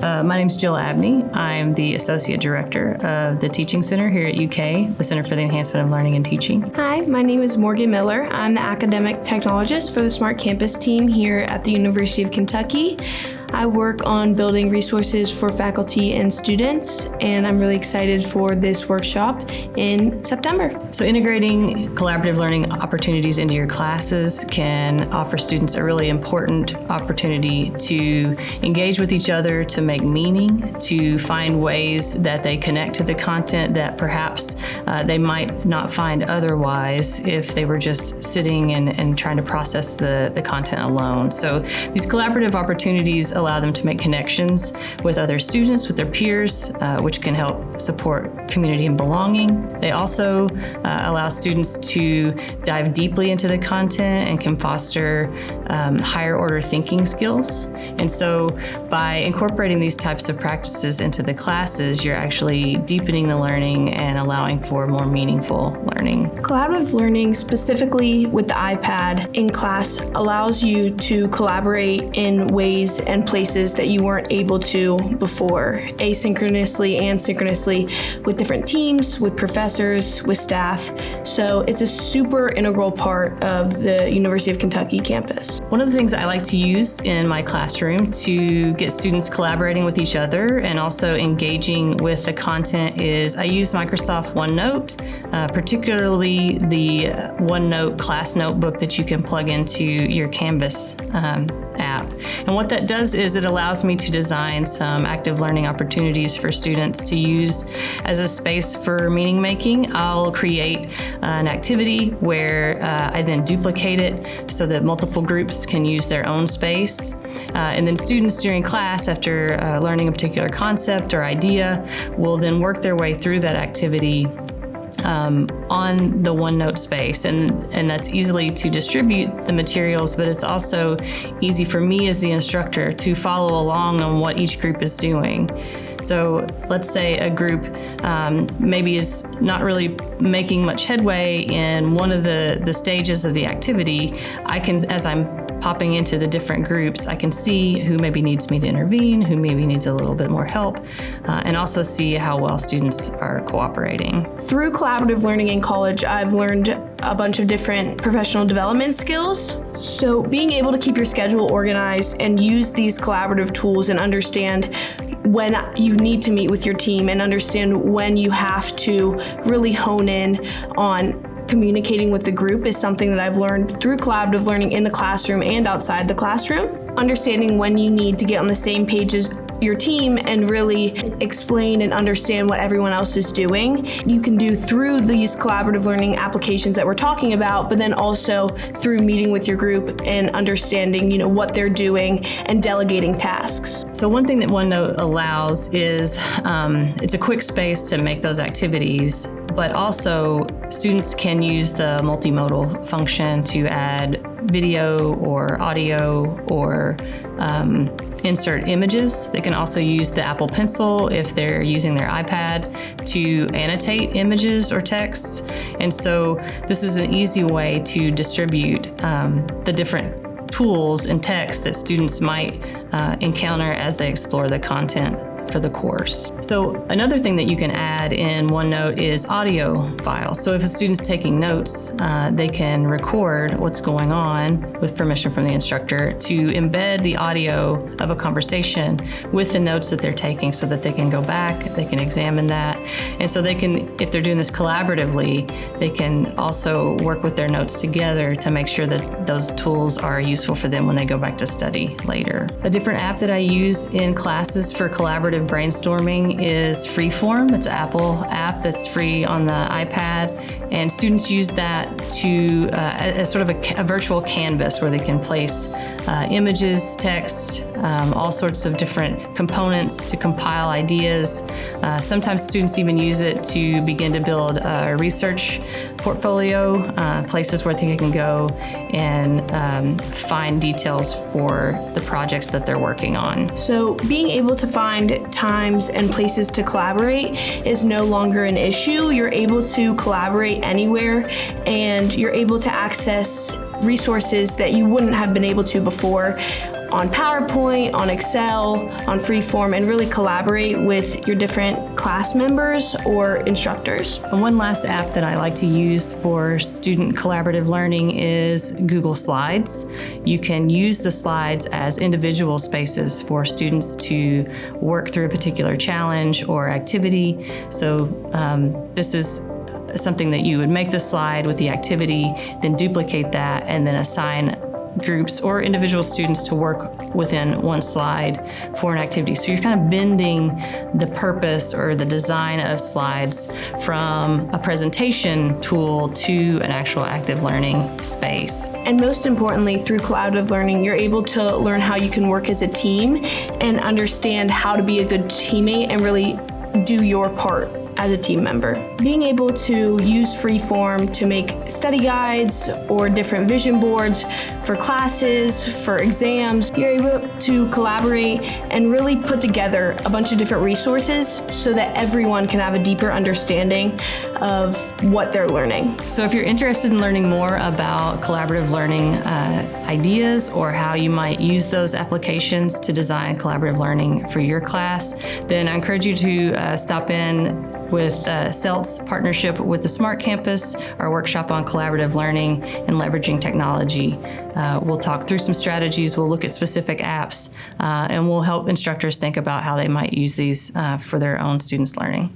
My name is Jill Abney. I'm the Associate Director of the Teaching Center here at UK, the Center for the Enhancement of Learning and Teaching. Hi, my name is Morgan Miller. I'm the Academic Technologist for the Smart Campus team here at the University of Kentucky. I work on building resources for faculty and students, and I'm really excited for this workshop in September. So integrating collaborative learning opportunities into your classes can offer students a really important opportunity to engage with each other, to make meaning, to find ways that they connect to the content that perhaps they might not find otherwise if they were just sitting and trying to process the content alone. So these collaborative opportunities allow them to make connections with other students, with their peers, which can help support community and belonging. They also allow students to dive deeply into the content and can foster higher order thinking skills. And so by incorporating these types of practices into the classes, you're actually deepening the learning and allowing for more meaningful learning. Collaborative learning, specifically with the iPad in class, allows you to collaborate in ways and places that you weren't able to before, asynchronously and synchronously, with different teams, with professors, with staff. So it's a super integral part of the University of Kentucky campus. One of the things I like to use in my classroom to get students collaborating with each other and also engaging with the content is I use Microsoft OneNote, particularly the OneNote class notebook that you can plug into your Canvas app. And what that does is it allows me to design some active learning opportunities for students to use as a space for meaning making. I'll create an activity where I then duplicate it so that multiple groups can use their own space. And then students during class, after learning a particular concept or idea, will then work their way through that activity on the OneNote space, and that's easily to distribute the materials, but it's also easy for me as the instructor to follow along on what each group is doing. So let's say a group maybe is not really making much headway in one of the stages of the activity. I can, as I'm popping into the different groups, I can see who maybe needs me to intervene, who maybe needs a little bit more help, and also see how well students are cooperating. Through collaborative learning in college, I've learned a bunch of different professional development skills. So being able to keep your schedule organized and use these collaborative tools and understand when you need to meet with your team and understand when you have to really hone in on communicating with the group is something that I've learned through collaborative learning in the classroom and outside the classroom. Understanding when you need to get on the same page as your team and really explain and understand what everyone else is doing. You can do through these collaborative learning applications that we're talking about, but then also through meeting with your group and understanding, what they're doing and delegating tasks. So one thing that OneNote allows is it's a quick space to make those activities, but also students can use the multimodal function to add video or audio or insert images. They can also use the Apple Pencil if they're using their iPad to annotate images or texts. And so this is an easy way to distribute the different tools and texts that students might encounter as they explore the content for the course. So another thing that you can add in OneNote is audio files. So if a student's taking notes, they can record what's going on with permission from the instructor to embed the audio of a conversation with the notes that they're taking so that they can go back, they can examine that. And so they can, if they're doing this collaboratively, they can also work with their notes together to make sure that those tools are useful for them when they go back to study later. A different app that I use in classes for collaborative brainstorming is Freeform. It's an Apple app that's free on the iPad, and students use that to as sort of a virtual canvas where they can place images, text, all sorts of different components to compile ideas. Sometimes students even use it to begin to build a research portfolio, places where they can go and find details for the projects that they're working on. So being able to find times and places to collaborate is no longer an issue. You're able to collaborate anywhere, and you're able to access resources that you wouldn't have been able to before. on PowerPoint, on Excel, on Freeform, and really collaborate with your different class members or instructors. And one last app that I like to use for student collaborative learning is Google Slides. You can use the slides as individual spaces for students to work through a particular challenge or activity. So this is something that you would make the slide with the activity, then duplicate that, and then assign groups or individual students to work within one slide for an activity. So you're kind of bending the purpose or the design of slides from a presentation tool to an actual active learning space. And most importantly, through collaborative learning, you're able to learn how you can work as a team and understand how to be a good teammate and really do your part as a team member. Being able to use Freeform to make study guides or different vision boards for classes, for exams, you're able to collaborate and really put together a bunch of different resources so that everyone can have a deeper understanding of what they're learning. So if you're interested in learning more about collaborative learning ideas or how you might use those applications to design collaborative learning for your class, then I encourage you to stop in with CELT's partnership with the Smart Campus, our workshop on collaborative learning and leveraging technology. We'll talk through some strategies, we'll look at specific apps, and we'll help instructors think about how they might use these for their own students' learning.